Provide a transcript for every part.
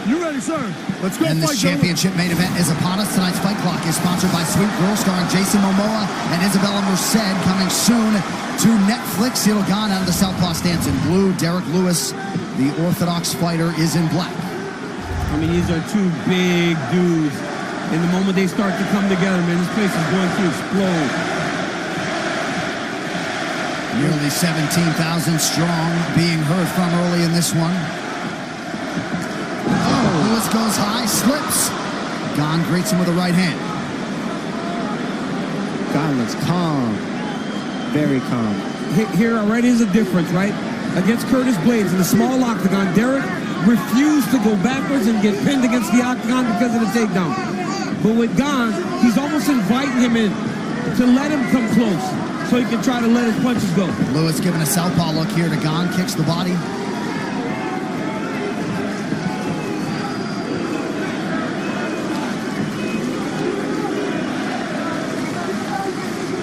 You ready, sir? Let's go. And this championship main event is upon us. Tonight's Fight Clock is sponsored by Sweet Girl, starring Jason Momoa and Isabella Merced, coming soon to Netflix. Ciryl Gane out of the Southpaw stance in blue. Derek Lewis, the Orthodox fighter, is in black. I mean, these are two big dudes. And the moment they start to come together, man, this place is going to explode. Nearly 17,000 strong, being heard from early in this one. Oh, Lewis goes high, slips. Gane greets him with a right hand. Gane looks calm. Very calm. Here already is a difference, right? Against Curtis Blades in the small octagon, Derek refused to go backwards and get pinned against the octagon because of the takedown. But with Gane, he's almost inviting him in to let him come close so he can try to let his punches go. Lewis giving a southpaw look here to Gane, kicks the body.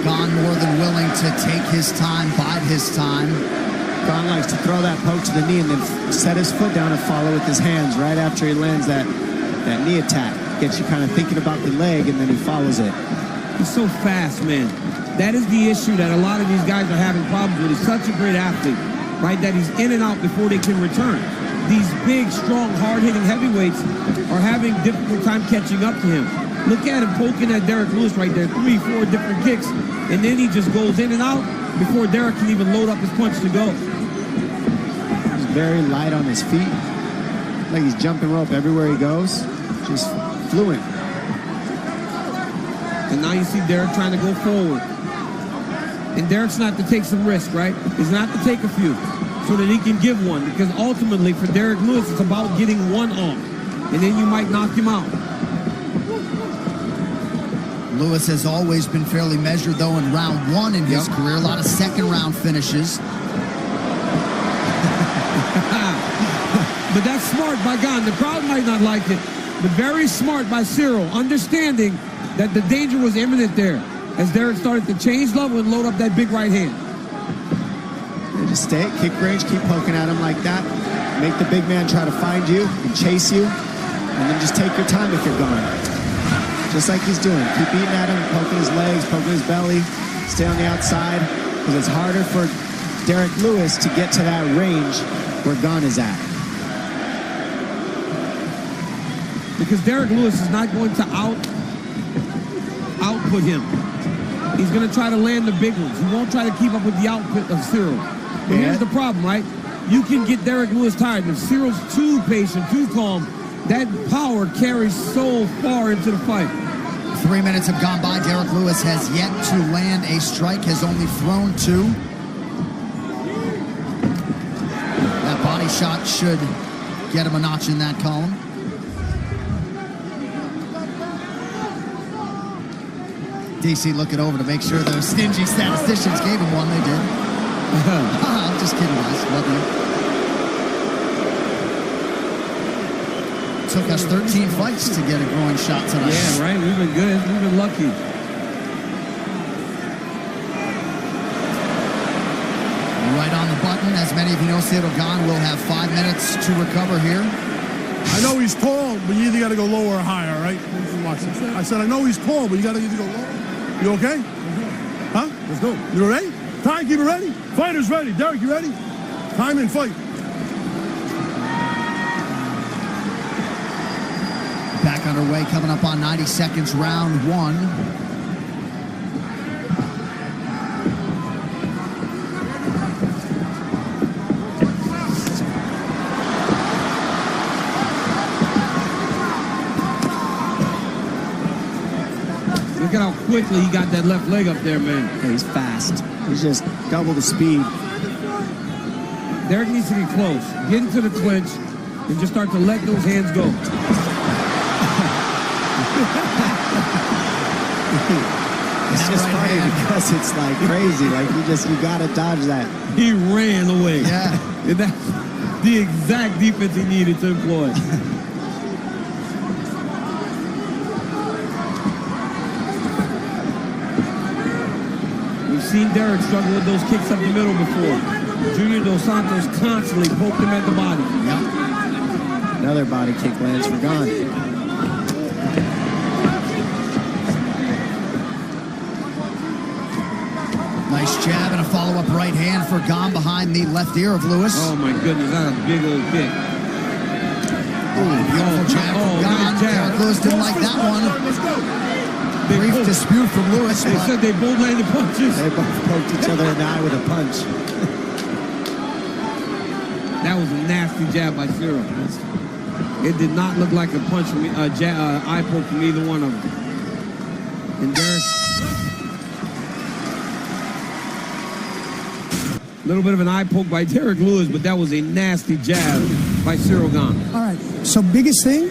Gane more than willing to take his time, bide his time. Gane likes to throw that poke to the knee and then set his foot down and follow with his hands right after he lands that knee attack. Gets you kind of thinking about the leg, and then he follows it. He's so fast, man. That is the issue that a lot of these guys are having problems with. He's such a great athlete, right? That he's in and out before they can return. These big, strong, hard-hitting heavyweights are having difficult time catching up to him. Look at him poking at Derek Lewis right there. 3, 4 different kicks, and then he just goes in and out before Derek can even load up his punch to go. He's very light on his feet. Like he's jumping rope everywhere he goes. Just fluent. And now you see Derek trying to go forward. And Derek's not to take some risk, right? He's not to take a few so that he can give one. Because ultimately, for Derek Lewis, it's about getting one off. And then you might knock him out. Lewis has always been fairly measured, though, in round 1 in his career. A lot of second-round finishes. But that's smart by Gane. The crowd might not like it, but very smart by Ciryl, understanding that the danger was imminent there as Derek started to change level and load up that big right hand. And just stay at kick range, keep poking at him like that. Make the big man try to find you and chase you, and then just take your time if you're gone. Just like he's doing. Keep eating at him, poking his legs, poking his belly. Stay on the outside, because it's harder for Derek Lewis to get to that range where Gane is at. Because Derek Lewis is not going to output him. He's going to try to land the big ones. He won't try to keep up with the output of Ciryl. But here's the problem, right? You can get Derek Lewis tired. If Cyryl's too patient, too calm, that power carries so far into the fight. 3 minutes have gone by. Derek Lewis has yet to land a strike, has only thrown 2. That body shot should get him a notch in that column. DC looking over to make sure those stingy statisticians gave him one. They did. I'm just kidding, guys. Love you. Took us 13 fights to get a groin shot tonight. Yeah, right? We've been good. We've been lucky. Right on the button. As many of you know, Ciryl Gane will have 5 minutes to recover here. I know he's tall, but you either got to go lower or higher, right? Watch this. I said, I know he's tall, but you got to either go lower. You okay? Huh? Let's go. You ready? Timekeeper ready? Fighters ready. Derek, you ready? Time and fight. Back underway, coming up on 90 seconds, round 1. Look at how quickly he got that left leg up there, man. Yeah, he's fast. He's just double the speed. Derek needs to get close. Get into the clinch and just start to let those hands go. It's just funny because it's like crazy. Like you gotta dodge that. He ran away. Yeah. And that's the exact defense he needed to employ. We've seen Derek struggle with those kicks up the middle before. Junior Dos Santos constantly poked him at the body. Yep. Another body kick lands for Gane. Nice jab and a follow-up right hand for Gane behind the left ear of Lewis. Oh my goodness, that's a big old kick. Beautiful jab from Gane. Derek Lewis didn't like that one. Brief dispute from Lewis. They said they both landed punches. They both poked each other in the eye with a punch. That was a nasty jab by Cyril. It did not look like a punch from eye poke from either one of them. And Derek, a little bit of an eye poke by Derek Lewis, but that was a nasty jab by Cyril Gane. All right, so biggest thing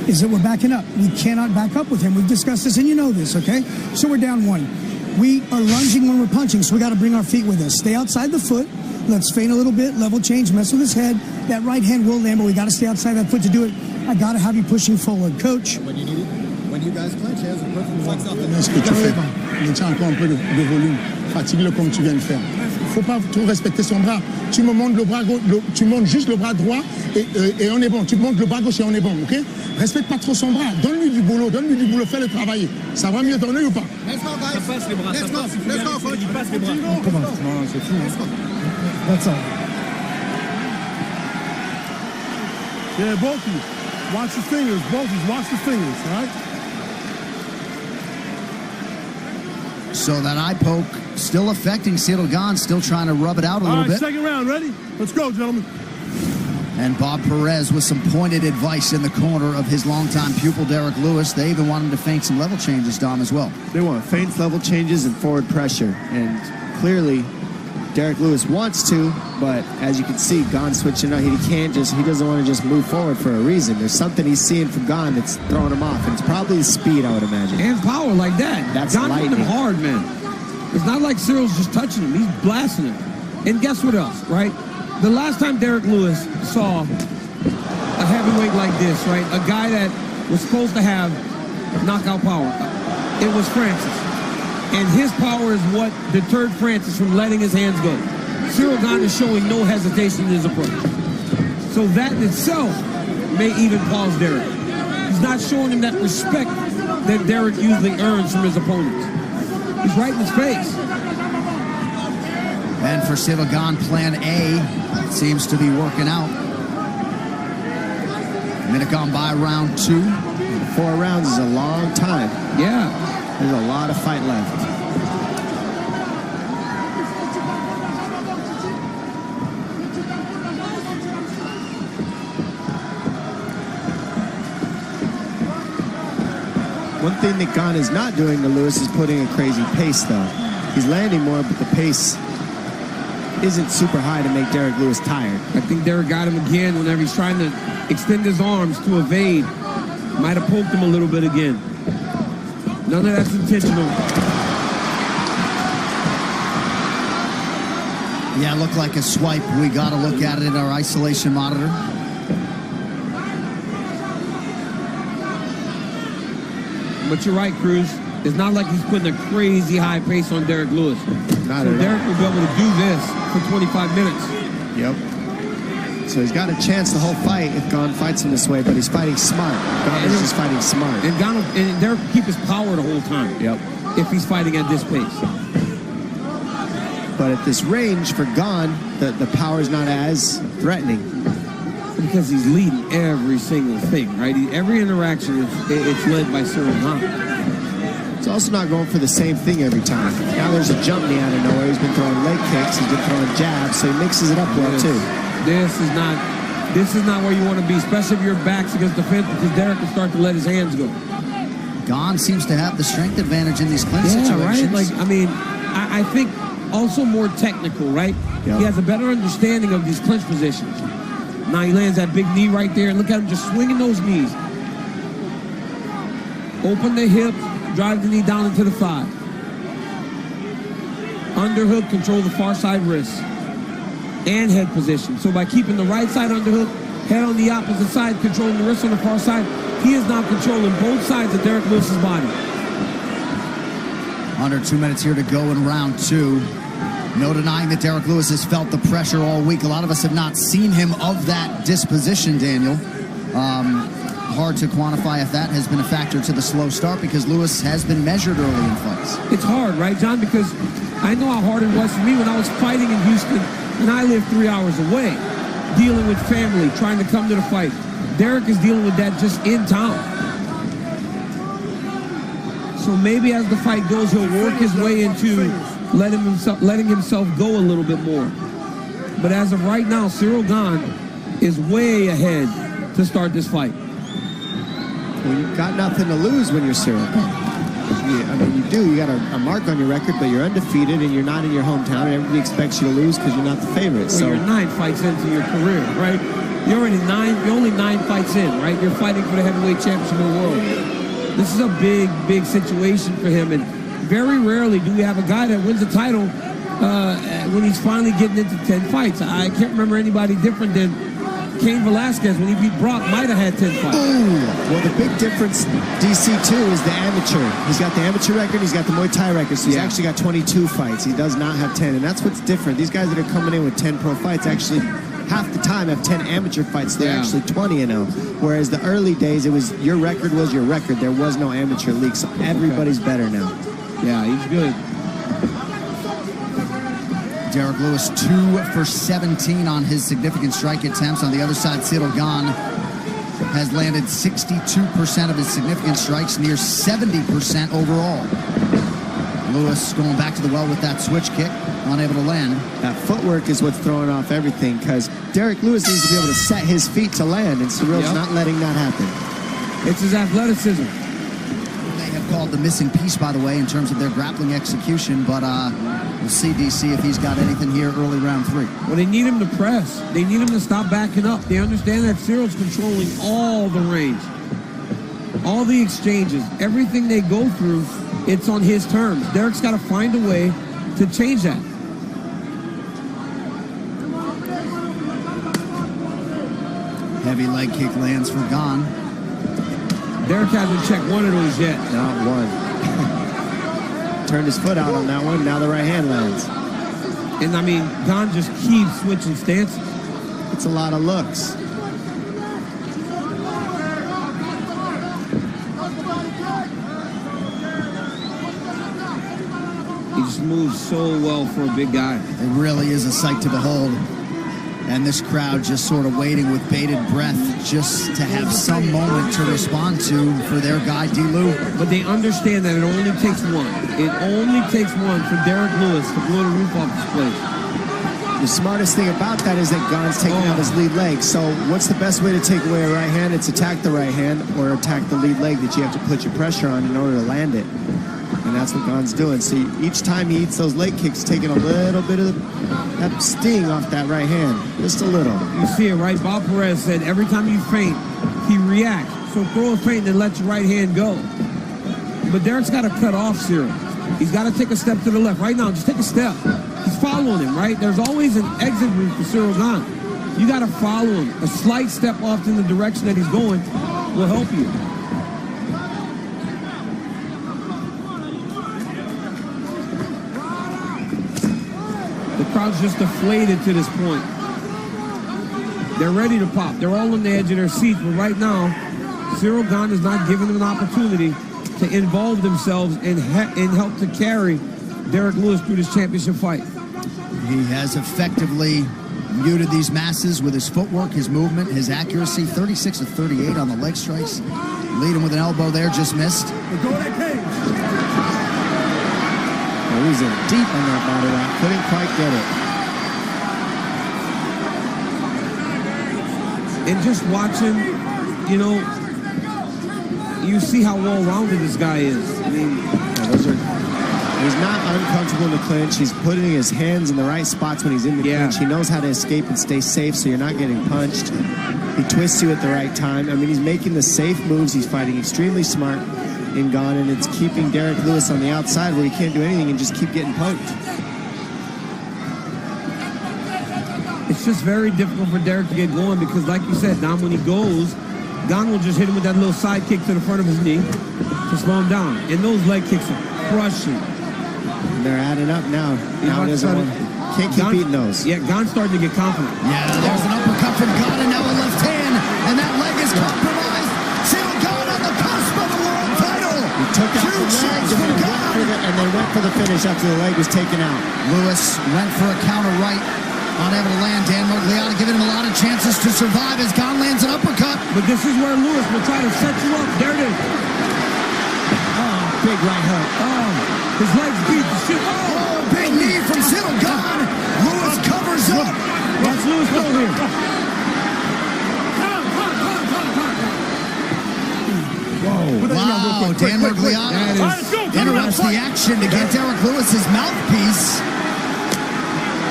is that we're backing up. We cannot back up with him. We've discussed this, and you know this, okay? So we're down one. We are lunging when we're punching, so we got to bring our feet with us. Stay outside the foot. Let's feint a little bit, level change, mess with his head. That right hand will land, but we got to stay outside that foot to do it. I got to have you pushing forward. Coach. When you guys clinch, he has a perfect flex off the neck. Ce que tu fais, maintiens encore un peu de volume. Fatigue-le comme tu viens de faire. Faut pas trop respecter son bras. Tu me montes le bras gauche, tu montes juste le bras droit et on est bon. Tu montes le bras gauche et on est bon, ok? Respecte pas trop son bras. Donne-lui du boulot, fais-le travailler. Ça va mieux donner ou pas? Let's go, guys. Ça passe les bras, Let's ça passe. go, coach. Il passe les bras. Come on. Non, c'est fou. That's all. Yeah, both of you. Watch the fingers, both of you. Watch the fingers, all right? So that eye poke still affecting Cyril Gane, still trying to rub it out a little bit. Second round, ready? Let's go, gentlemen. And Bob Perez with some pointed advice in the corner of his longtime pupil, Derek Lewis. They even want him to feint some level changes, Dom, as well. They want feints, level changes, and forward pressure. And clearly, Derek Lewis wants to, but as you can see, Gane switching out. He doesn't want to just move forward for a reason. There's something he's seeing from Gane that's throwing him off, and it's probably his speed, I would imagine. And power like that. That's Gane hitting lightning. him hard, man. It's not like Cyril's just touching him. He's blasting him. And guess what else, right? The last time Derek Lewis saw a heavyweight like this, right, a guy that was supposed to have knockout power, it was Francis. And his power is what deterred Francis from letting his hands go. Cyril Gane is showing no hesitation in his approach. So that in itself may even pause Derek. He's not showing him that respect that Derek usually earns from his opponents. He's right in his face. And for Cyril Gane, plan A seems to be working out. A minute gone by round 2. 4 rounds is a long time. Yeah. There's a lot of fight left. One thing that Gane is not doing to Lewis is putting a crazy pace, though. He's landing more, but the pace isn't super high to make Derek Lewis tired. I think Derek got him again whenever he's trying to extend his arms to evade. Might have poked him a little bit again. None of that's intentional. Yeah, it looked like a swipe. We got to look at it in our isolation monitor. But you're right, Cruz. It's not like he's putting a crazy high pace on Derek Lewis. Not so at Derek all. will be able to do this for 25 minutes. Yep. So he's got a chance the whole fight if Gane fights him this way, but he's fighting smart. Gane is just fighting smart. And Derek will keep his power the whole time. Yep. If he's fighting at this pace. But at this range for Gane, the power is not as threatening. Because he's leading every single thing, right? Every interaction, it's led by Cyril Gane. He's also not going for the same thing every time. Now there's a jump knee out of nowhere. He's been throwing leg kicks. He's been throwing jabs, so he mixes it up well, too. This is not where you want to be, especially if your back's against the fence, because Derek will start to let his hands go. Gane seems to have the strength advantage in these clinch situations. Right? I think also more technical, right? Yep. He has a better understanding of these clinch positions. Now he lands that big knee right there, and look at him just swinging those knees. Open the hip, drive the knee down into the thigh. Underhook, control the far side wrist. And head position. So by keeping the right side underhook, head on the opposite side, controlling the wrist on the far side, he is now controlling both sides of Derek Lewis's body. Under 2 minutes here to go in round 2. No denying that Derek Lewis has felt the pressure all week. A lot of us have not seen him of that disposition, Daniel. Hard to quantify if that has been a factor to the slow start because Lewis has been measured early in fights. It's hard, right, John? Because I know how hard it was for me when I was fighting in Houston and I lived 3 hours away, dealing with family, trying to come to the fight. Derek is dealing with that just in town. So maybe as the fight goes, he'll work his way into letting himself go a little bit more. But as of right now, Cyril Gane is way ahead to start this fight. Well, you've got nothing to lose when you're Cyril Gane. I mean, you do. You got a mark on your record, but you're undefeated, and you're not in your hometown, and everybody expects you to lose because you're not the favorite. Well, so you're 9 fights into your career, right? You're only 9 fights in, right? You're fighting for the heavyweight championship of the world. This is a big, big situation for him, and very rarely do we have a guy that wins a title when he's finally getting into 10 fights. I can't remember anybody different than Cain Velasquez, when he beat Brock, might have had 10 fights. Well, the big difference, DC, too, is the amateur. He's got the amateur record, he's got the Muay Thai record, so he's actually got 22 fights. He does not have 10, and that's what's different. These guys that are coming in with 10 pro fights actually half the time have 10 amateur fights. They're actually 20-0. Whereas the early days, it was your record was your record. There was no amateur league, so everybody's better now. Yeah, he's good. Derek Lewis 2 for 17 on his significant strike attempts. On the other side, Cyril Gane has landed 62% of his significant strikes, near 70% overall. Lewis going back to the well with that switch kick, unable to land. That footwork is what's throwing off everything because Derek Lewis needs to be able to set his feet to land, and Cyril's not letting that happen. It's his athleticism. They have called the missing piece, by the way, in terms of their grappling execution, but we'll see, DC, if he's got anything here early round 3. Well, they need him to press. They need him to stop backing up. They understand that Cyril's controlling all the range, all the exchanges, everything they go through, it's on his terms. Derek's got to find a way to change that. Heavy leg kick lands for Gane. Derek hasn't checked one of those yet. Not one. Turned his foot out on that one. Now the right hand lands. And I mean, Gane just keeps switching stances. It's a lot of looks. He just moves so well for a big guy. It really is a sight to behold. And this crowd just sort of waiting with bated breath just to have some moment to respond to for their guy, D-Lou. But they understand that it only takes one. It only takes one for Derek Lewis to blow the roof off this place. The smartest thing about that is that Gane's taking out his lead leg. So what's the best way to take away a right hand? It's attack the right hand or attack the lead leg that you have to put your pressure on in order to land it. And that's what Gane's doing. See, each time he eats those leg kicks, taking a little bit of that sting off that right hand. Just a little. You see it, right? Bob Perez said every time you feint, he reacts. So throw a feint and let your right hand go. But Derek's got to cut off Cyril. He's got to take a step to the left. Right now, just take a step. He's following him, right? There's always an exit route for Cyril Gane. You got to follow him. A slight step off in the direction that he's going will help you. The crowd's just deflated to this point. They're ready to pop. They're all on the edge of their seats, but right now, Cyril Gane is not giving them an opportunity to involve themselves and help to carry Derek Lewis through this championship fight. He has effectively muted these masses with his footwork, his movement, his accuracy. 36 of 38 on the leg strikes. Lead him with an elbow there, just missed. Go to that cage. He was in deep on that body lock. Couldn't quite get it. And just watching, you know, you see how well-rounded this guy is. I mean, he's not uncomfortable in the clinch. He's putting his hands in the right spots when he's in the clinch. He knows how to escape and stay safe so you're not getting punched. He twists you at the right time. I mean, he's making the safe moves. He's fighting extremely smart in Gane, and it's keeping Derek Lewis on the outside where he can't do anything and just keep getting poked. it's just very difficult for Derek to get going because, like you said, Dom, when he goes, Gane will just hit him with that little side kick to the front of his knee to slow him down. And those leg kicks are crushing. And they're adding up now. Now it isn't one. Can't keep beating those. Yeah, Gane's starting to get confident. Yeah, there's an uppercut from Gane, and now a left hand. and that leg is compromised. Ciryl Gane on the cusp of a world title. He took out the leg and then went for the finish after the leg was taken out. Lewis went for a counter right, unable to land. Dan Miragliotta giving him a lot of chances to survive as Gane lands an uppercut. But this is where Lewis will try to set you up. There it is. Oh, big right hook. Oh, his legs beat the shit. Oh, big knee from Ciryl Gane. Lewis covers up. Watch Lewis go here. Wow, Dan Miragliotta interrupts the action to get Derek Lewis's mouthpiece.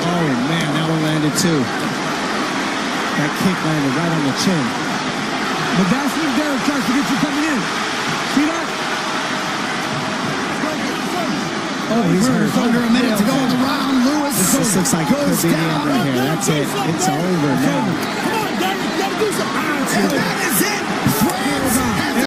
Oh, man, that one landed too. That kick landed right on the chin. But that's when Derek tries to get you coming in. See that? Oh, he's hurt. Under a minute to go in the round. Lewis This looks like it could goes be the down. end right here. That's it. It's over now. Come on, Derek, you gotta do something. And that is